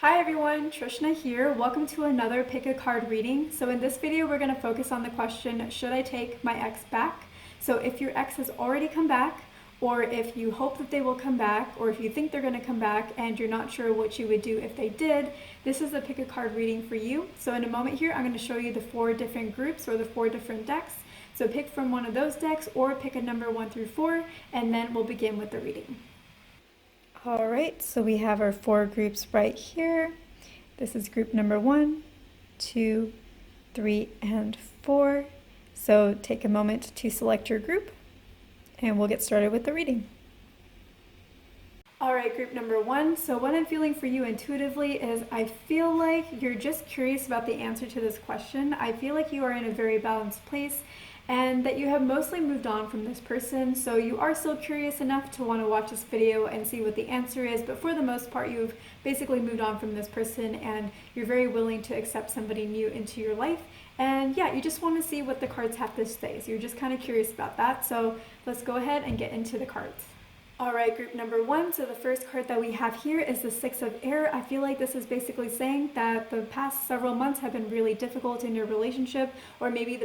Hi everyone, Trishna here. Welcome to another pick a card reading. So in this video, we're going to focus on the question, should I take my ex back? So if your ex has already come back, or if you hope that they will come back, or if you think they're going to come back and you're not sure what you would do if they did, this is the pick a card reading for you. So in a moment here, I'm going to show you the 4 different groups or the 4 different decks. So pick from one of those decks or pick a number 1 through 4, and then we'll begin with the reading. All right, so we have our 4 groups right here. This is group number 1, 2, 3, and 4. So take a moment to select your group and we'll get started with the reading. All right, group number 1. So what I'm feeling for you intuitively is I feel like you're just curious about the answer to this question. I feel like you are in a very balanced place and that you have mostly moved on from this person. So you are still curious enough to want to watch this video and see what the answer is, but for the most part, you've basically moved on from this person and you're very willing to accept somebody new into your life. And yeah, you just want to see what the cards have to say. So you're just kind of curious about that. So let's go ahead and get into the cards. All right, group number 1. So the first card that we have here is the 6 of Air. I feel like this is basically saying that the past several months have been really difficult in your relationship, or maybe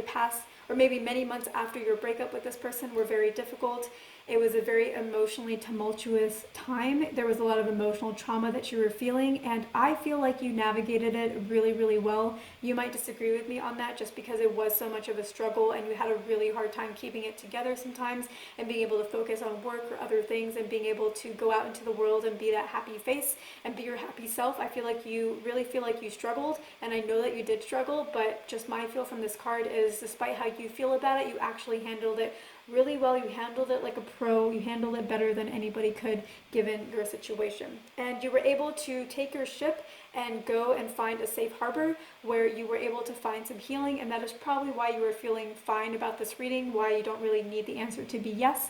many months after your breakup with this person were very difficult. It was a very emotionally tumultuous time. There was a lot of emotional trauma that you were feeling, and I feel like you navigated it really, really well. You might disagree with me on that just because it was so much of a struggle and you had a really hard time keeping it together sometimes and being able to focus on work or other things and being able to go out into the world and be that happy face and be your happy self. I feel like you really feel like you struggled, and I know that you did struggle, but just my feel from this card is despite how you feel about it, you actually handled it really well. You handled it like a pro. You handled it better than anybody could given your situation. And you were able to take your ship and go and find a safe harbor where you were able to find some healing, and that is probably why you were feeling fine about this reading, why you don't really need the answer to be yes,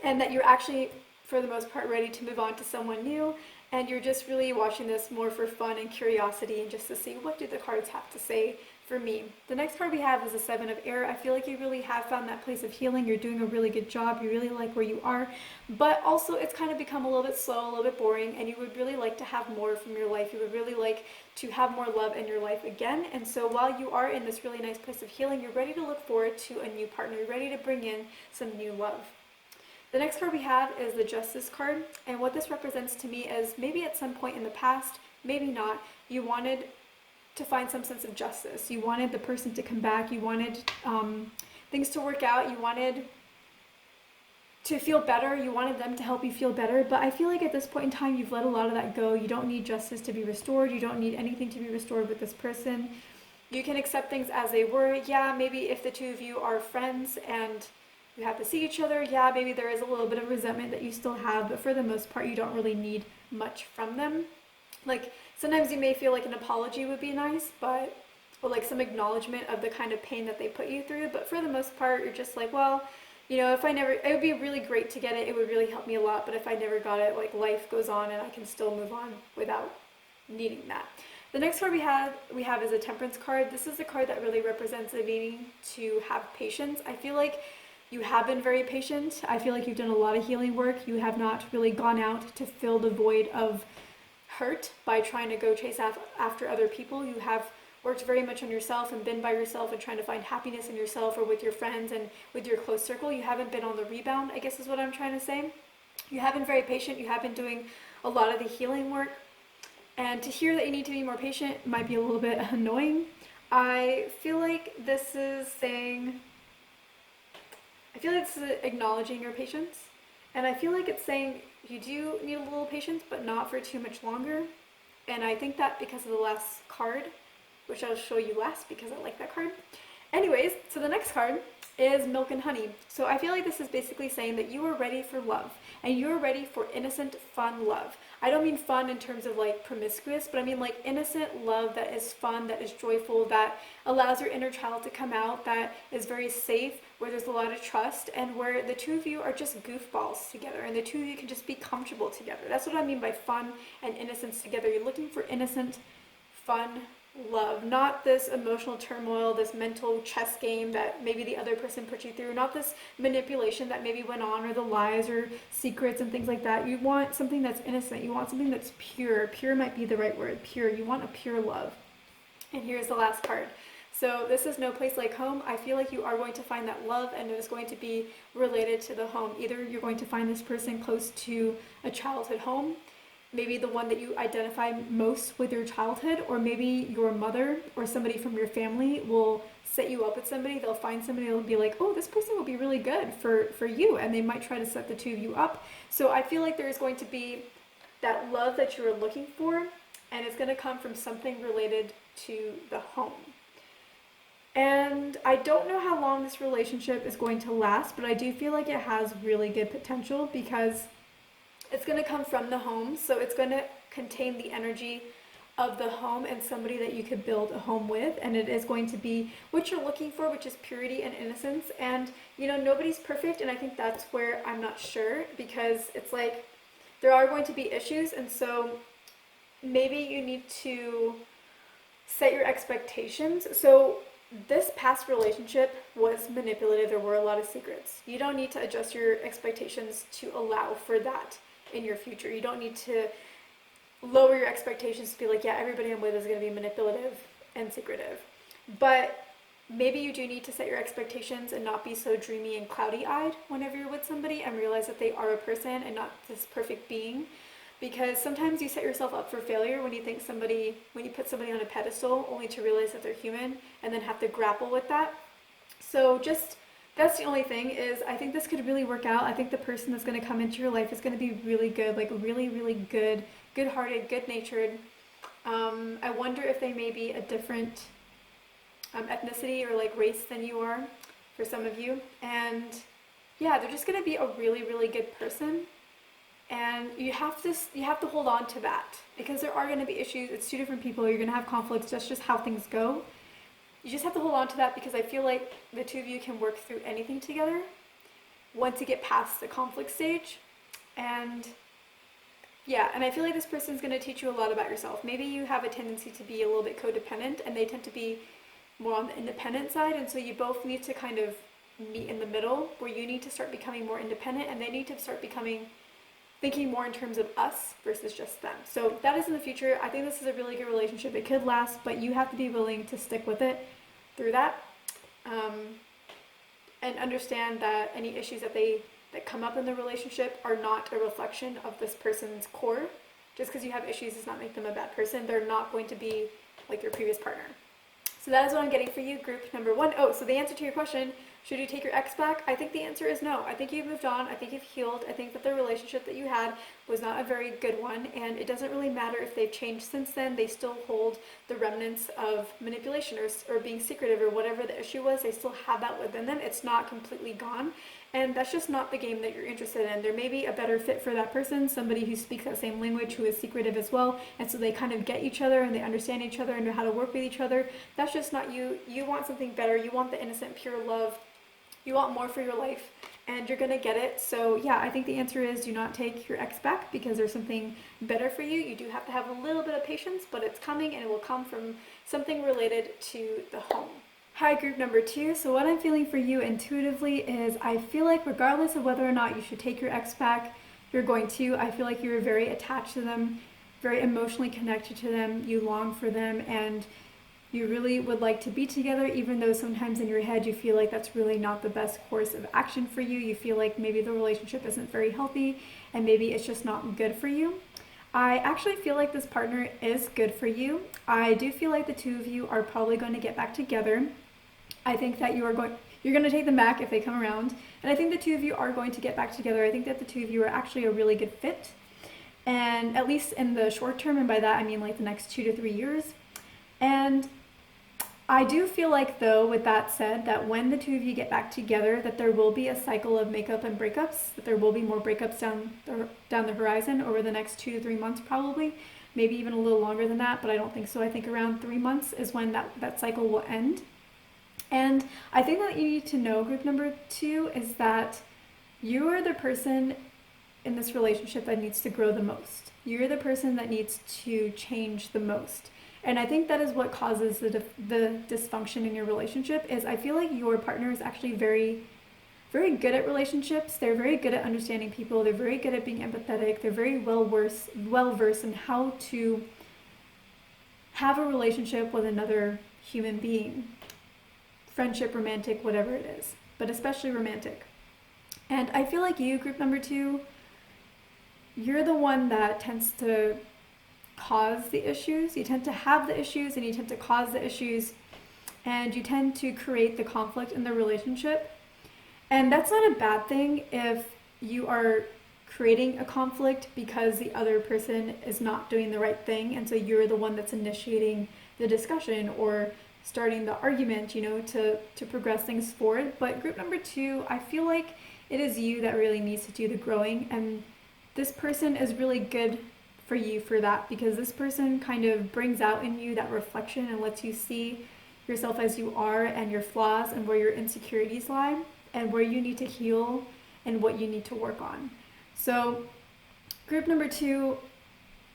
and that you're actually, for the most part, ready to move on to someone new, and you're just really watching this more for fun and curiosity and just to see what do the cards have to say for me. The next card we have is the 7 of Air. I feel like you really have found that place of healing. You're doing a really good job. You really like where you are, but also it's kind of become a little bit slow, a little bit boring, and you would really like to have more from your life. You would really like to have more love in your life again. And so while you are in this really nice place of healing, you're ready to look forward to a new partner. You're ready to bring in some new love. The next card we have is the Justice card, and what this represents to me is maybe at some point in the past, maybe not, you wanted to find some sense of justice. You wanted the person to come back. You wanted things to work out. You wanted to feel better. You wanted them to help you feel better. But I feel like at this point in time, you've let a lot of that go. You don't need justice to be restored. You don't need anything to be restored with this person. You can accept things as they were. Yeah, maybe if the two of you are friends and you have to see each other, yeah, maybe there is a little bit of resentment that you still have, but for the most part, you don't really need much from them. Like, sometimes you may feel like an apology would be nice, or like some acknowledgement of the kind of pain that they put you through, but for the most part, you're just like, well, you know, it would be really great to get it, it would really help me a lot, but if I never got it, like, life goes on and I can still move on without needing that. The next card we have is a Temperance card. This is a card that really represents the needing to have patience. I feel like you have been very patient. I feel like you've done a lot of healing work. You have not really gone out to fill the void of hurt by trying to go chase after other people. You have worked very much on yourself and been by yourself and trying to find happiness in yourself or with your friends and with your close circle. You haven't been on the rebound, I guess is what I'm trying to say. You have been very patient. You have been doing a lot of the healing work. And to hear that you need to be more patient might be a little bit annoying. I feel like this is acknowledging your patience. And I feel like it's saying you do need a little patience, but not for too much longer. And I think that because of the last card, which I'll show you last because I like that card. Anyways, so the next card is Milk and Honey. So I feel like this is basically saying that you are ready for love and you're ready for innocent, fun love. I don't mean fun in terms of like promiscuous, but I mean like innocent love that is fun, that is joyful, that allows your inner child to come out, that is very safe, where there's a lot of trust, and where the two of you are just goofballs together and the two of you can just be comfortable together. That's what I mean by fun and innocence together. You're looking for innocent, fun love, not this emotional turmoil, this mental chess game that maybe the other person put you through, not this manipulation that maybe went on, or the lies or secrets and things like that. You want something that's innocent. You want something that's pure. Pure might be the right word. Pure. You want a pure love. And here's the last card. So this is no place like home. I feel like you are going to find that love, and it is going to be related to the home. Either you're going to find this person close to a childhood home, maybe the one that you identify most with your childhood, or maybe your mother or somebody from your family will set you up with somebody. They'll find somebody, they'll be like, oh, this person will be really good for you, and they might try to set the two of you up. So I feel like there is going to be that love that you were looking for, and it's going to come from something related to the home. And I don't know how long this relationship is going to last, but I do feel like it has really good potential because it's going to come from the home. So it's going to contain the energy of the home and somebody that you could build a home with. And it is going to be what you're looking for, which is purity and innocence. And, you know, nobody's perfect. And I think that's where I'm not sure, because it's like there are going to be issues. And so maybe you need to set your expectations. So this past relationship was manipulative. There were a lot of secrets. You don't need to adjust your expectations to allow for that in your future. You don't need to lower your expectations to be like, yeah, everybody I'm with is going to be manipulative and secretive. But maybe you do need to set your expectations and not be so dreamy and cloudy-eyed whenever you're with somebody, and realize that they are a person and not this perfect being. Because sometimes you set yourself up for failure when you put somebody on a pedestal, only to realize that they're human and then have to grapple with that. So that's the only thing, is I think this could really work out. I think the person that's going to come into your life is going to be really good, like really, really good, good-hearted, good-natured. I wonder if they may be a different ethnicity or like race than you are, for some of you. And yeah, they're just going to be a really, really good person. And you have to hold on to that, because there are going to be issues. It's two different people. You're going to have conflicts. That's just how things go. You just have to hold on to that, because I feel like the two of you can work through anything together once you get past the conflict stage. And yeah, and I feel like this person's going to teach you a lot about yourself. Maybe you have a tendency to be a little bit codependent, and they tend to be more on the independent side. And so you both need to kind of meet in the middle, where you need to start becoming more independent, and they need to start thinking more in terms of us versus just them. So that is in the future. I think this is a really good relationship. It could last, but you have to be willing to stick with it through that, and understand that any issues that come up in the relationship are not a reflection of this person's core. Just because you have issues does not make them a bad person. They're not going to be like your previous partner. So that is what I'm getting for you, group number 1. Oh, so the answer to your question, should you take your ex back? I think the answer is no. I think you've moved on. I think you've healed. I think that the relationship that you had was not a very good one, and it doesn't really matter if they've changed since then. They still hold the remnants of manipulation or being secretive or whatever the issue was. They still have that within them. It's not completely gone, and that's just not the game that you're interested in. There may be a better fit for that person, somebody who speaks that same language, who is secretive as well, and so they kind of get each other and they understand each other and know how to work with each other. That's just not you. You want something better. You want the innocent, pure love. You want more for your life, and you're going to get it. So yeah, I think the answer is do not take your ex back, because there's something better for you. You do have to have a little bit of patience, but it's coming, and it will come from something related to the home. Hi, group number 2. So what I'm feeling for you intuitively is I feel like regardless of whether or not you should take your ex back, you're going to. I feel like you're very attached to them, very emotionally connected to them. You long for them, and you really would like to be together, even though sometimes in your head you feel like that's really not the best course of action for you. You feel like maybe the relationship isn't very healthy, and maybe it's just not good for you. I actually feel like this partner is good for you. I do feel like the two of you are probably going to get back together. I think that you're going to take them back if they come around, and I think the two of you are going to get back together. I think that the two of you are actually a really good fit, and at least in the short term, and by that I mean like the next 2 to 3 years. And I do feel like, though, with that said, that when the two of you get back together, that there will be a cycle of makeup and breakups, that there will be more breakups down the horizon over the next 2 to 3 months probably, maybe even a little longer than that, but I don't think so. I think around 3 months is when that cycle will end. And I think that you need to know, group number 2, is that you are the person in this relationship that needs to grow the most. You're the person that needs to change the most. And I think that is what causes the dysfunction in your relationship. Is I feel like your partner is actually very, very good at relationships. They're very good at understanding people. They're very good at being empathetic. They're very well versed in how to have a relationship with another human being. Friendship, romantic, whatever it is, but especially romantic. And I feel like you, group number 2, you're the one that tends to cause the issues. You tend to have the issues and you tend to cause the issues, and you tend to create the conflict in the relationship. And that's not a bad thing if you are creating a conflict because the other person is not doing the right thing, and so you're the one that's initiating the discussion or starting the argument, to progress things forward. But group number 2, I feel like it is you that really needs to do the growing, and this person is really good for you for that, because this person kind of brings out in you that reflection and lets you see yourself as you are and your flaws and where your insecurities lie and where you need to heal and what you need to work on. So group number 2,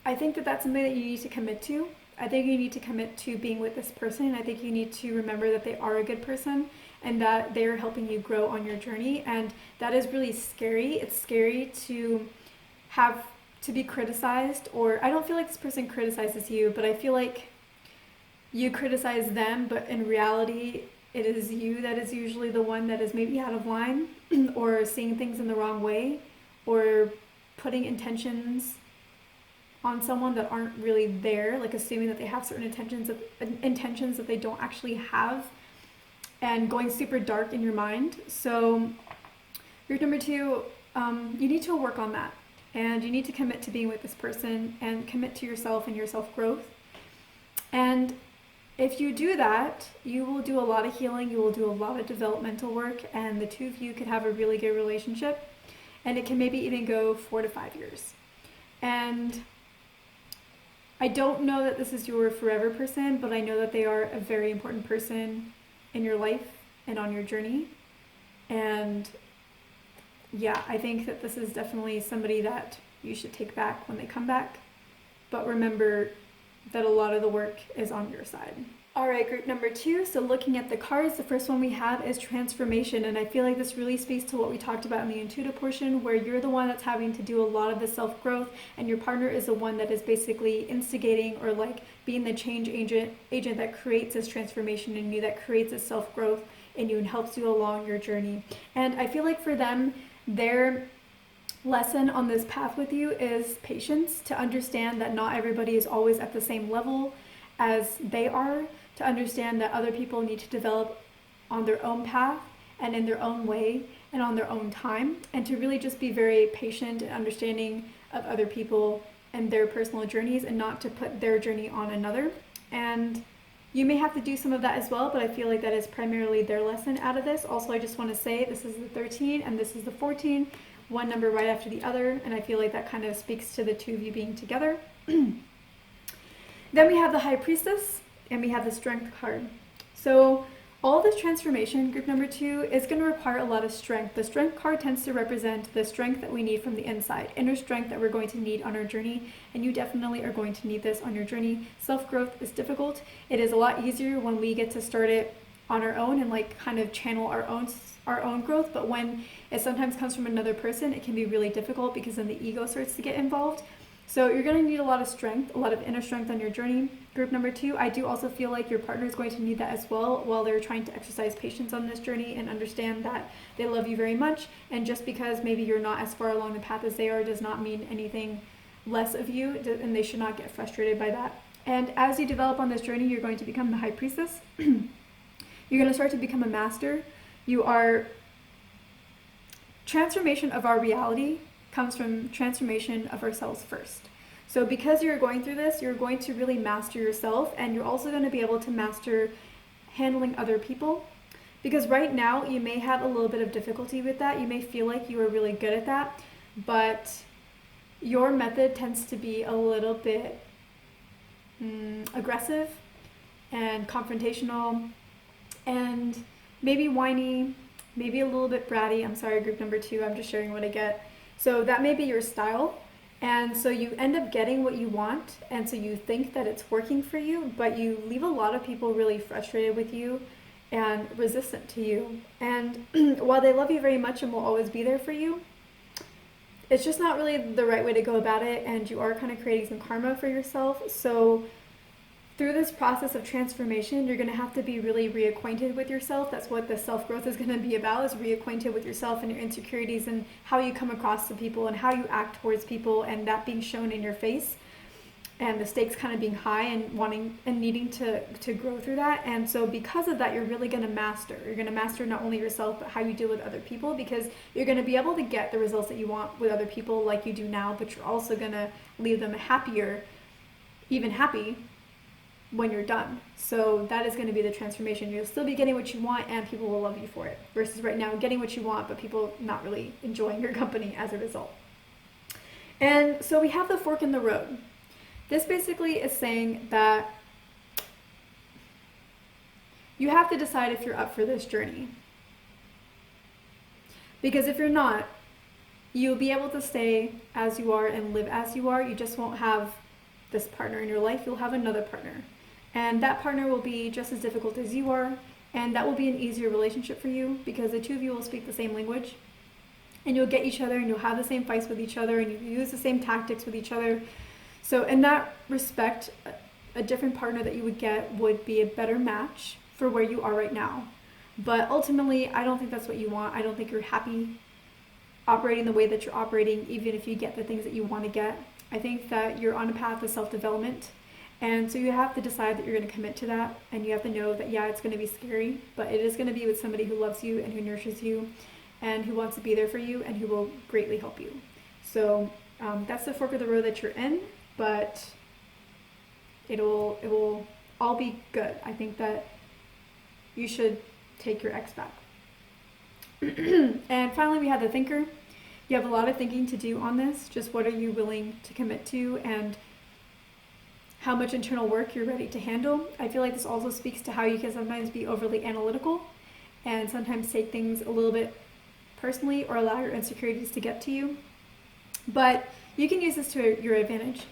I think that that's something that you need to commit to. I think you need to commit to being with this person. I think you need to remember that they are a good person and that they are helping you grow on your journey. And that is really scary. It's scary to have to be criticized, or I don't feel like this person criticizes you, but I feel like you criticize them, but in reality, it is you that is usually the one that is maybe out of line or seeing things in the wrong way or putting intentions on someone that aren't really there, like assuming that they have certain intentions that they don't actually have, and going super dark in your mind. So group number 2, you need to work on that, and you need to commit to being with this person and commit to yourself and your self-growth. And if you do that, you will do a lot of healing, you will do a lot of developmental work, and the two of you could have a really good relationship, and it can maybe even go 4 to 5 years. And I don't know that this is your forever person, but I know that they are a very important person in your life and on your journey. And yeah, I think that this is definitely somebody that you should take back when they come back. But remember that a lot of the work is on your side. All right, group number 2. So looking at the cards, the first one we have is transformation. And I feel like this really speaks to what we talked about in the intuitive portion, where you're the one that's having to do a lot of the self-growth, and your partner is the one that is basically instigating or like being the change agent that creates this transformation in you, that creates this self-growth in you and helps you along your journey. And I feel like for them, their lesson on this path with you is patience, to understand that not everybody is always at the same level as they are, to understand that other people need to develop on their own path and in their own way and on their own time, and to really just be very patient and understanding of other people and their personal journeys, and not to put their journey on another. And you may have to do some of that as well, but I feel like that is primarily their lesson out of this. Also, I just want to say this is the 13 and this is the 14, one number right after the other, and I feel like that kind of speaks to the two of you being together. Then we have the High Priestess, and we have the Strength card. So all this transformation, group number 2, is going to require a lot of strength. The Strength card tends to represent the strength that we need from the inside, inner strength that we're going to need on our journey, and you definitely are going to need this on your journey. Self-growth is difficult. It is a lot easier when we get to start it on our own and like kind of channel our own growth, but when it sometimes comes from another person, it can be really difficult because then the ego starts to get involved. So you're going to need a lot of strength, a lot of inner strength on your journey. Group number 2, I do also feel like your partner is going to need that as well while they're trying to exercise patience on this journey and understand that they love you very much. And just because maybe you're not as far along the path as they are does not mean anything less of you, and they should not get frustrated by that. And as you develop on this journey, you're going to become the High Priestess. You're going to start to become a master. Transformation of our reality comes from transformation of ourselves first. So because you're going through this, you're going to really master yourself, and you're also going to be able to master handling other people. Because right now you may have a little bit of difficulty with that. You may feel like you are really good at that, but your method tends to be a little bit aggressive and confrontational and maybe whiny, maybe a little bit bratty. I'm sorry, group number 2, I'm just sharing what I get. So that may be your style, And so you end up getting what you want, and so you think that it's working for you, but you leave a lot of people really frustrated with you and resistant to you. And while they love you very much and will always be there for you, it's just not really the right way to go about it, and you are kind of creating some karma for yourself. So through this process of transformation, you're going to have to be really reacquainted with yourself. That's what the self-growth is going to be about, is reacquainted with yourself and your insecurities and how you come across to people and how you act towards people, and that being shown in your face, and the stakes kind of being high and wanting and needing to grow through that. And so because of that, you're really going to master. You're going to master not only yourself, but how you deal with other people, because you're going to be able to get the results that you want with other people like you do now, but you're also going to leave them happier, even happy, when you're done. So that is going to be the transformation. You'll still be getting what you want, and people will love you for it, versus right now getting what you want but people not really enjoying your company as a result. And so we have the fork in the road. This basically is saying that you have to decide if you're up for this journey, because if you're not, you'll be able to stay as you are and live as you are. You just won't have this partner in your life. You'll have another partner, and that partner will be just as difficult as you are, and that will be an easier relationship for you because the two of you will speak the same language, and you'll get each other, and you'll have the same fights with each other, and you use the same tactics with each other. So in that respect, a different partner that you would get would be a better match for where you are right now. But ultimately, I don't think that's what you want. I don't think you're happy operating the way that you're operating, even if you get the things that you want to get. I think that you're on a path of self-development, and so you have to decide that you're going to commit to that, and you have to know that, yeah, it's going to be scary, but it is going to be with somebody who loves you and who nurtures you and who wants to be there for you and who will greatly help you. So that's the fork of the road that you're in, but it will all be good. I think that you should take your ex back. And finally, we have the thinker. You have a lot of thinking to do on this. Just what are you willing to commit to, and how much internal work you're ready to handle. I feel like this also speaks to how you can sometimes be overly analytical and sometimes take things a little bit personally or allow your insecurities to get to you. But you can use this to your advantage.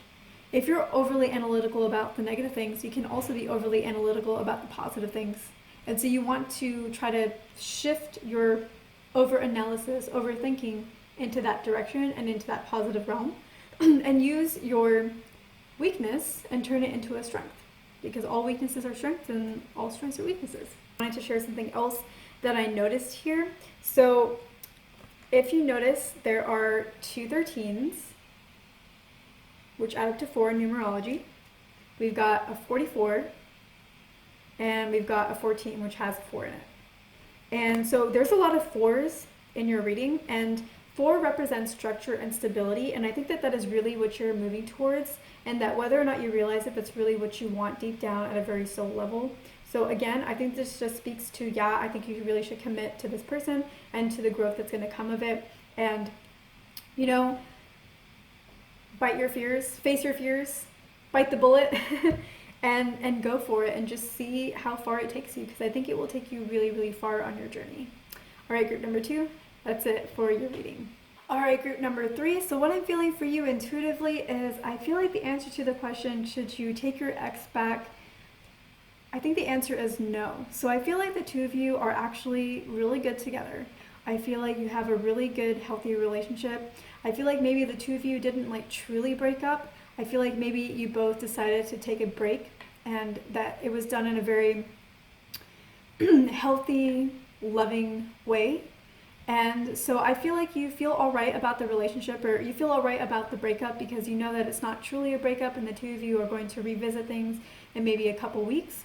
If you're overly analytical about the negative things, you can also be overly analytical about the positive things. And so you want to try to shift your over-analysis, overthinking into that direction and into that positive realm, and use your weakness and turn it into a strength, because all weaknesses are strengths and all strengths are weaknesses. I wanted to share something else that I noticed here. So if you notice, there are two 13s, which add up to 4 in numerology. We've got a 44, and we've got a 14, which has a 4 in it. And so there's a lot of 4s in your reading, and 4 represents structure and stability, and I think that that is really what you're moving towards, and that whether or not you realize it, that's really what you want deep down at a very soul level. So again, I think this just speaks to, yeah, I think you really should commit to this person and to the growth that's going to come of it. And, you know, bite your fears, face your fears, bite the bullet, and go for it, and just see how far it takes you, because I think it will take you really, really far on your journey. All right, group number 2, that's it for your reading. All right, group number 3. So what I'm feeling for you intuitively is, I feel like the answer to the question, should you take your ex back? I think the answer is no. So I feel like the two of you are actually really good together. I feel like you have a really good, healthy relationship. I feel like maybe the two of you didn't like truly break up. I feel like maybe you both decided to take a break, and that it was done in a very healthy, loving way. And so I feel like you feel all right about the relationship, or you feel all right about the breakup, because you know that it's not truly a breakup, and the two of you are going to revisit things in maybe a couple weeks.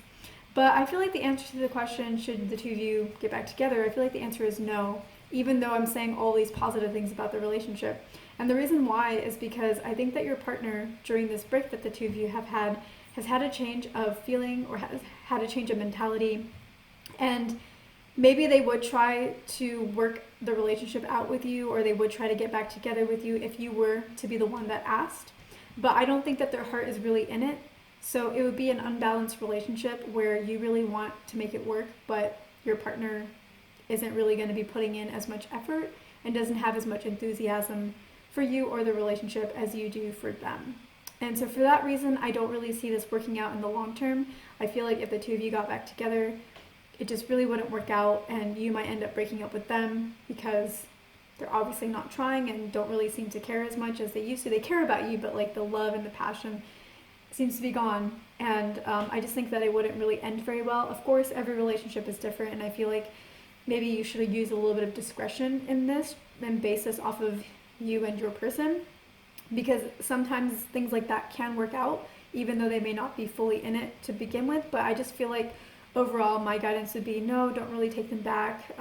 But I feel like the answer to the question, should the two of you get back together, I feel like the answer is no, even though I'm saying all these positive things about the relationship. And the reason why is because I think that your partner, during this break that the two of you have had, has had a change of feeling, or has had a change of mentality, and maybe they would try to work the relationship out with you, or they would try to get back together with you if you were to be the one that asked. But I don't think that their heart is really in it. So it would be an unbalanced relationship where you really want to make it work, but your partner isn't really going to be putting in as much effort and doesn't have as much enthusiasm for you or the relationship as you do for them. And so for that reason, I don't really see this working out in the long term. I feel like if the two of you got back together, it just really wouldn't work out, and you might end up breaking up with them because they're obviously not trying and don't really seem to care as much as they used to. They care about you, but like the love and the passion seems to be gone. And I just think that it wouldn't really end very well. Of course, every relationship is different, and I feel like maybe you should use a little bit of discretion in this and base this off of you and your person, because sometimes things like that can work out even though they may not be fully in it to begin with. But I just feel like overall my guidance would be no, don't really take them back.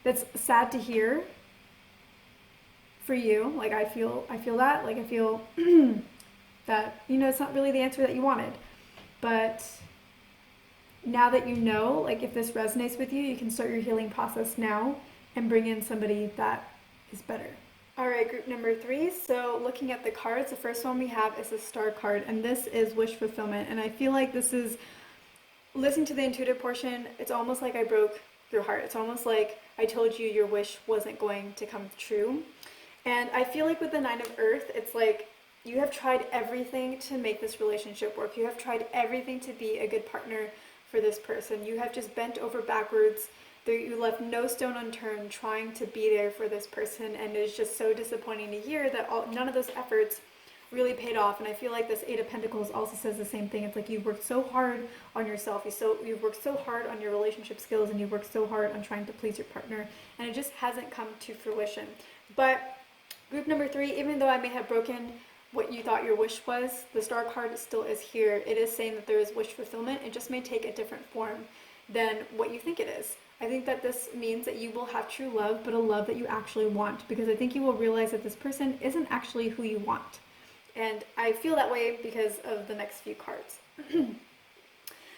That's sad to hear for you. Like I feel that, like I feel that, you know, it's not really the answer that you wanted. But now that you know, like if this resonates with you, you can start your healing process now and bring in somebody that is better. All right, group number 3. So looking at the cards, the first one we have is the Star card, and this is wish fulfillment. And I feel like this is, listening to the intuitive portion, it's almost like I broke your heart. It's almost like I told you your wish wasn't going to come true. And I feel like with the 9 of Earth, it's like you have tried everything to make this relationship work. You have tried everything to be a good partner for this person. You have just bent over backwards. You left no stone unturned trying to be there for this person, and it's just so disappointing to hear that none of those efforts really paid off. And I feel like this 8 of Pentacles also says the same thing. It's like you've worked so hard on yourself, you've worked so hard on your relationship skills, and you've worked so hard on trying to please your partner, and it just hasn't come to fruition. But group number 3, even though I may have broken what you thought your wish was, the Star card still is here. It is saying that there is wish fulfillment. It just may take a different form than what you think it is. I think that this means that you will have true love, but a love that you actually want, because I think you will realize that this person isn't actually who you want. And I feel that way because of the next few cards.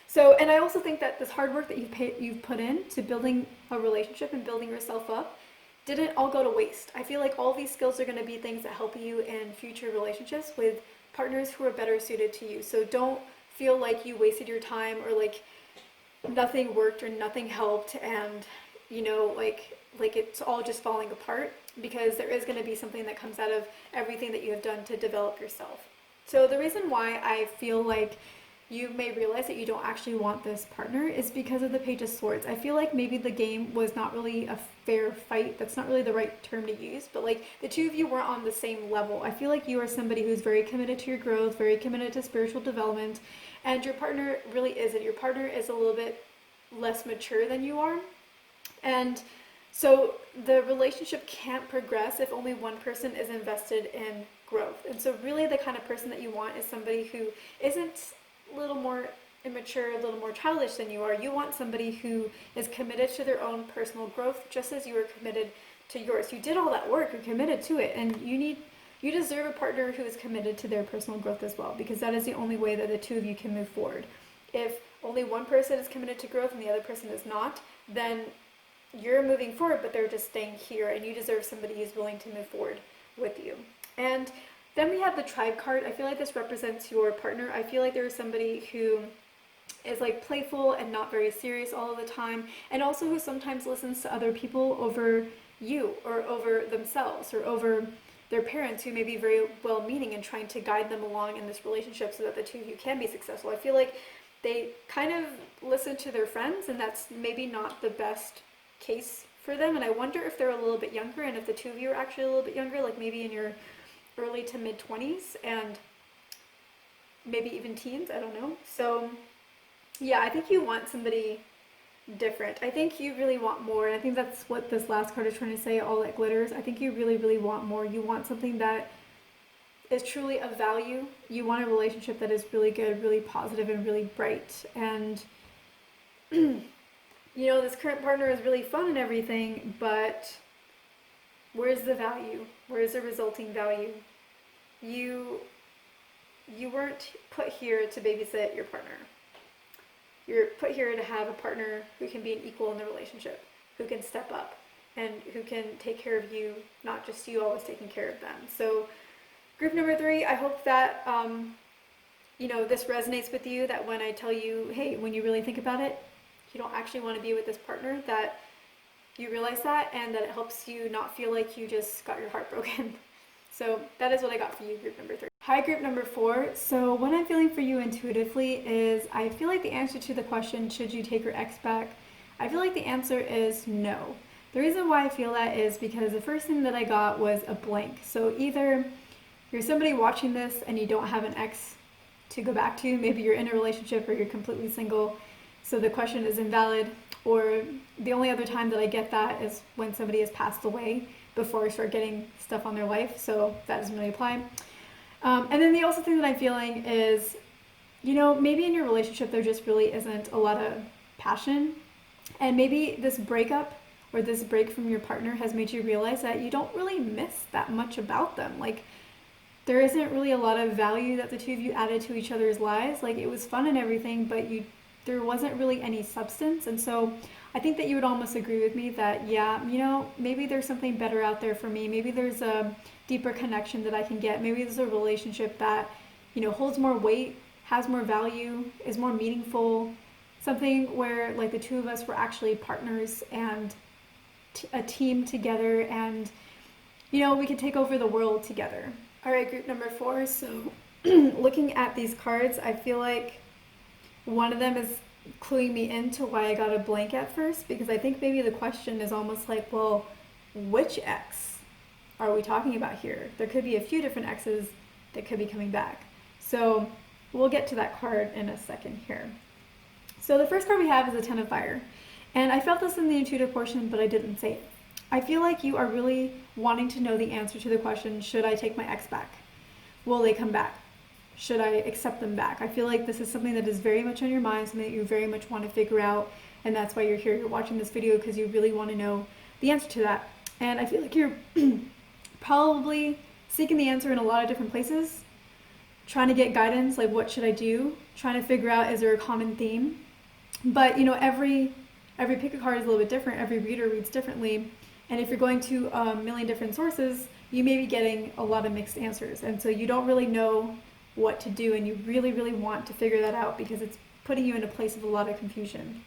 So, and I also think that this hard work that you've put in to building a relationship and building yourself up didn't all go to waste. I feel like all these skills are going to be things that help you in future relationships with partners who are better suited to you. So don't feel like you wasted your time, or like nothing worked or nothing helped, and you know, like it's all just falling apart, because there is going to be something that comes out of everything that you have done to develop yourself. So the reason why I feel like you may realize that you don't actually want this partner is because of the Page of Swords. I feel like maybe the game was not really a fair fight. That's not really the right term to use, but like the two of you weren't on the same level. I feel like you are somebody who's very committed to your growth, very committed to spiritual development, and your partner really isn't. Your partner is a little bit less mature than you are. And so the relationship can't progress if only one person is invested in growth. And so really the kind of person that you want is somebody who isn't a little more immature, a little more childish than you are. You want somebody who is committed to their own personal growth, just as you are committed to yours. You did all that work, you're committed to it, and you deserve a partner who is committed to their personal growth as well, because that is the only way that the two of you can move forward. If only one person is committed to growth and the other person is not, then you're moving forward, but they're just staying here, and you deserve somebody who's willing to move forward with you. And then we have the Tribe card. I feel like this represents your partner. I feel like there is somebody who is like playful and not very serious all of the time, and also who sometimes listens to other people over you, or over themselves, or over their parents, who may be very well-meaning and trying to guide them along in this relationship so that the two of you can be successful. I feel like they kind of listen to their friends, and that's maybe not the best case for them. And I wonder if they're a little bit younger, and if the two of you are actually a little bit younger, like maybe in your early to mid 20s, and maybe even teens, I don't know. So yeah, I think you want somebody different. I think you really want more, and I think that's what this last card is trying to say, all that glitters. I think you really, really want more. You want something that is truly of value. You want a relationship that is really good, really positive, and really bright. And you know, this current partner is really fun and everything, but where's the value? Where's the resulting value? You weren't put here to babysit your partner. You're put here to have a partner who can be an equal in the relationship, who can step up, and who can take care of you, not just you always taking care of them. So group number 3, I hope that you know, this resonates with you, that when I tell you, hey, when you really think about it, you don't actually want to be with this partner, that you realize that, and that it helps you not feel like you just got your heart broken. So that is what I got for you, group number 3. Hi, group number 4. So what I'm feeling for you intuitively is I feel like the answer to the question, should you take your ex back? I feel like the answer is no. The reason why I feel that is because the first thing that I got was a blank. So either you're somebody watching this and you don't have an ex to go back to, maybe you're in a relationship or you're completely single, so the question is invalid, or the only other time that I get that is when somebody has passed away before I start getting stuff on their life, so that doesn't really apply. And then the also thing that I'm feeling is, you know, maybe in your relationship there just really isn't a lot of passion, and maybe this breakup or this break from your partner has made you realize that you don't really miss that much about them. Like, there isn't really a lot of value that the two of you added to each other's lives. Like, it was fun and everything, but there wasn't really any substance. And so I think that you would almost agree with me that, yeah, you know, maybe there's something better out there for me. Maybe there's a deeper connection that I can get. Maybe there's a relationship that, you know, holds more weight, has more value, is more meaningful. Something where, like, the two of us were actually partners and a team together, and, you know, we could take over the world together. All right, group number 4. So looking at these cards, I feel like one of them is cluing me into why I got a blank at first, because I think maybe the question is almost like, well, which ex are we talking about here? There could be a few different exes that could be coming back. So we'll get to that card in a second here. So the first card we have is the Ten of Fire. And I felt this in the intuitive portion, but I didn't say it. I feel like you are really wanting to know the answer to the question, should I take my ex back? Will they come back? Should I accept them back? I feel like this is something that is very much on your mind, something that you very much want to figure out, and that's why you're here. You're watching this video because you really want to know the answer to that. And I feel like you're probably seeking the answer in a lot of different places, trying to get guidance, like what should I do? Trying to figure out, is there a common theme? But, you know, every pick a card is a little bit different. Every reader reads differently. And if you're going to a million different sources, you may be getting a lot of mixed answers. And so you don't really know what to do, and you really, really want to figure that out because it's putting you in a place of a lot of confusion.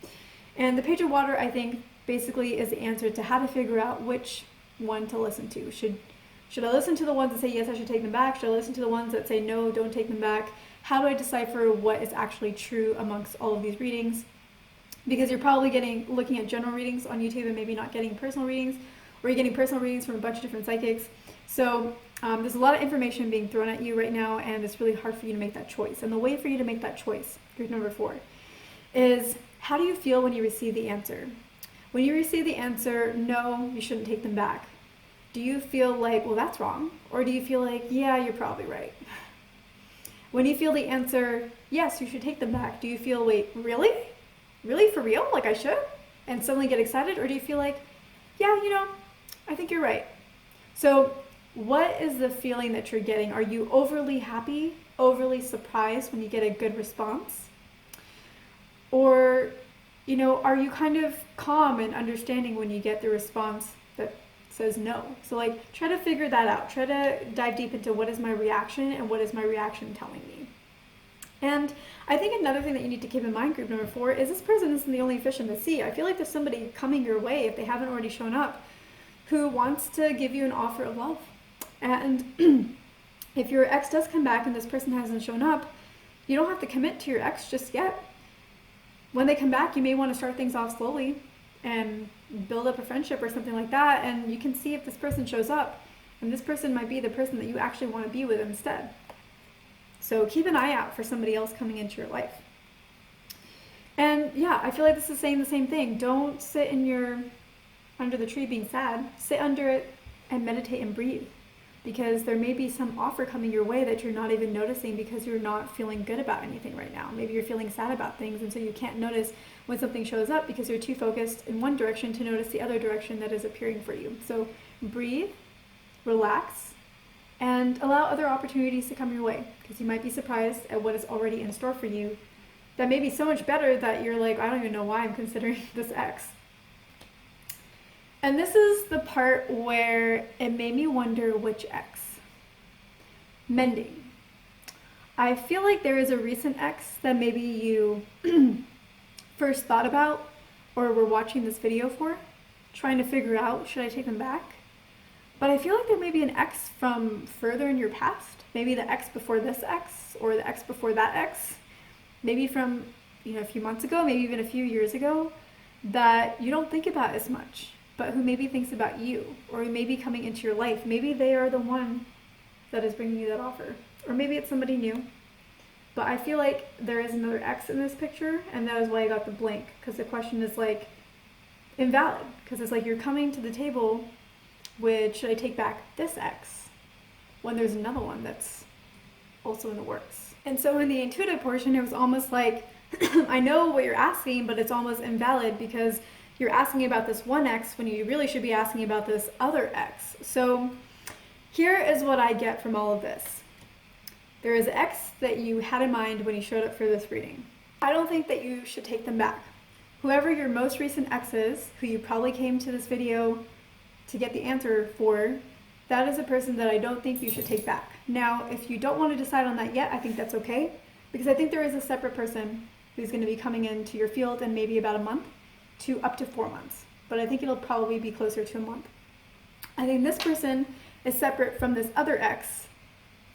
And the Page of Water, I think, basically is the answer to how to figure out which one to listen to. Should I listen to the ones that say, yes, I should take them back? Should I listen to the ones that say, no, don't take them back? How do I decipher what is actually true amongst all of these readings? Because you're probably looking at general readings on YouTube and maybe not getting personal readings, or you're getting personal readings from a bunch of different psychics. So there's a lot of information being thrown at you right now, and it's really hard for you to make that choice. And the way for you to make that choice, group number 4, is how do you feel when you receive the answer? When you receive the answer, no, you shouldn't take them back, do you feel like, well, that's wrong? Or do you feel like, yeah, you're probably right? When you feel the answer, yes, you should take them back, do you feel, wait, really? Really, for real? Like I should? And suddenly get excited? Or do you feel like, yeah, you know, I think you're right? So what is the feeling that you're getting? Are you overly happy, overly surprised when you get a good response? Or, you know, are you kind of calm and understanding when you get the response that says no? So, like, try to figure that out. Try to dive deep into what is my reaction and what is my reaction telling me. And I think another thing that you need to keep in mind, group number 4, is this person isn't the only fish in the sea. I feel like there's somebody coming your way, if they haven't already shown up, who wants to give you an offer of love. And if your ex does come back and this person hasn't shown up, you don't have to commit to your ex just yet. When they come back, you may want to start things off slowly and build up a friendship or something like that, and you can see if this person shows up, and this person might be the person that you actually want to be with instead. So keep an eye out for somebody else coming into your life. And yeah, I feel like this is saying the same thing. Don't sit under the tree being sad. Sit under it and meditate and breathe, because there may be some offer coming your way that you're not even noticing because you're not feeling good about anything right now. Maybe you're feeling sad about things, and so you can't notice when something shows up because you're too focused in one direction to notice the other direction that is appearing for you. So breathe, relax, and allow other opportunities to come your way, because you might be surprised at what is already in store for you that may be so much better that you're like, I don't even know why I'm considering this ex. And this is the part where it made me wonder which ex. Mending. I feel like there is a recent ex that maybe you first thought about or were watching this video for, trying to figure out, should I take them back? But I feel like there may be an ex from further in your past. Maybe the ex before this ex, or the ex before that ex. Maybe from, a few months ago, maybe even a few years ago, that you don't think about as much, but who maybe thinks about you, or who may be coming into your life. Maybe they are the one that is bringing you that offer. Or maybe it's somebody new. But I feel like there is another ex in this picture, and that is why I got the blank, because the question is like invalid, because it's like you're coming to the table with, should I take back this ex, when there's another one that's also in the works. And so in the intuitive portion, it was almost like, I know what you're asking, but it's almost invalid because you're asking about this one ex when you really should be asking about this other ex. So here is what I get from all of this. There is an ex that you had in mind when you showed up for this reading. I don't think that you should take them back. Whoever your most recent ex is, who you probably came to this video to get the answer for, that is a person that I don't think you should take back. Now, if you don't want to decide on that yet, I think that's okay, because I think there is a separate person who's going to be coming into your field in maybe about a month to up to 4 months. But I think it'll probably be closer to a month. I think this person is separate from this other ex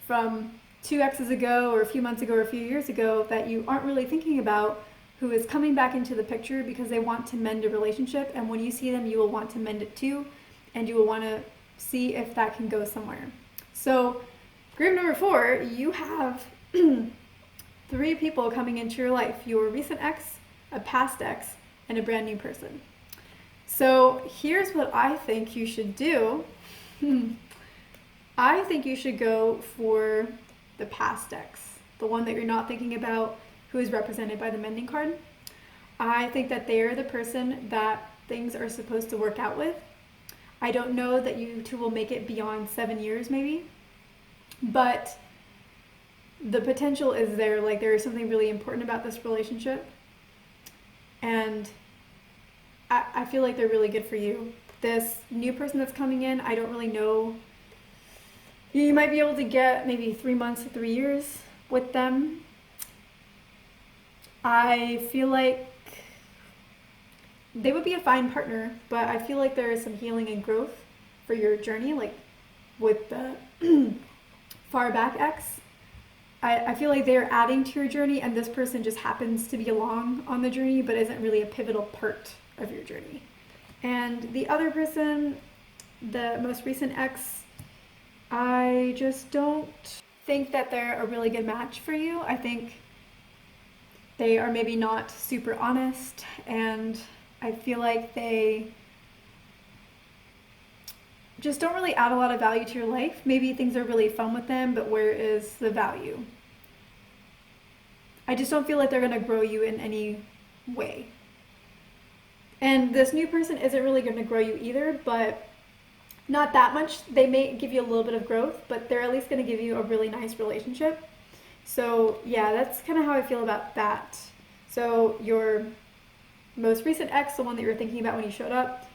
from 2 exes ago, or a few months ago, or a few years ago, that you aren't really thinking about, who is coming back into the picture because they want to mend a relationship, and when you see them, you will want to mend it too, and you will want to see if that can go somewhere. So group number 4, you have 3 people coming into your life: your recent ex, a past ex, and a brand new person. So here's what I think you should do. I think you should go for the past ex, the one that you're not thinking about, who is represented by the mending card. I think that they are the person that things are supposed to work out with. I don't know that you two will make it beyond 7 years maybe, but the potential is there. Like, there is something really important about this relationship, and I feel like they're really good for you. This new person that's coming in, I don't really know. You might be able to get maybe 3 months to 3 years with them. I feel like they would be a fine partner, but I feel like there is some healing and growth for your journey, like with the far back ex. I feel like they're adding to your journey, and this person just happens to be along on the journey, but isn't really a pivotal part of your journey. And the other person, the most recent ex, I just don't think that they're a really good match for you. I think they are maybe not super honest, and I feel like they just don't really add a lot of value to your life. Maybe things are really fun with them, but where is the value? I just don't feel like they're going to grow you in any way. And this new person isn't really going to grow you either, but not that much. They may give you a little bit of growth, but they're at least going to give you a really nice relationship. So yeah, that's kind of how I feel about that. So your most recent ex, the one that you were thinking about when you showed up,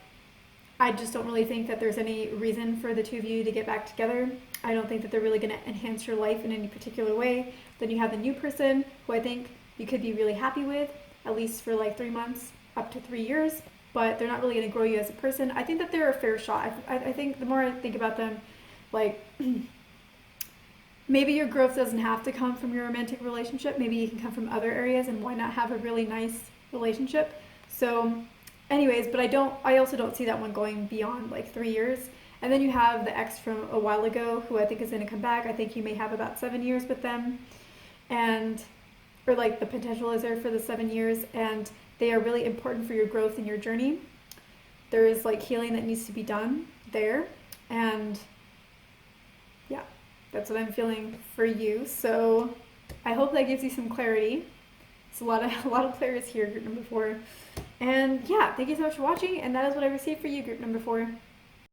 I just don't really think that there's any reason for the two of you to get back together. I don't think that they're really going to enhance your life in any particular way. Then you have the new person, who I think you could be really happy with, at least for like 3 months, up to 3 years, but they're not really going to grow you as a person. I think that they're a fair shot. I think the more I think about them, like, maybe your growth doesn't have to come from your romantic relationship. Maybe you can come from other areas, and why not have a really nice relationship? So anyways, but I also don't see that one going beyond like 3 years. And then you have the ex from a while ago, who I think is going to come back. I think you may have about 7 years with them, or like the potential is there for the 7 years, and they are really important for your growth and your journey. There is like healing that needs to be done there, and yeah, that's what I'm feeling for you. So I hope that gives you some clarity. It's a lot of clarity here, group number 4. And yeah, thank you so much for watching, and that is what I received for you, group number 4.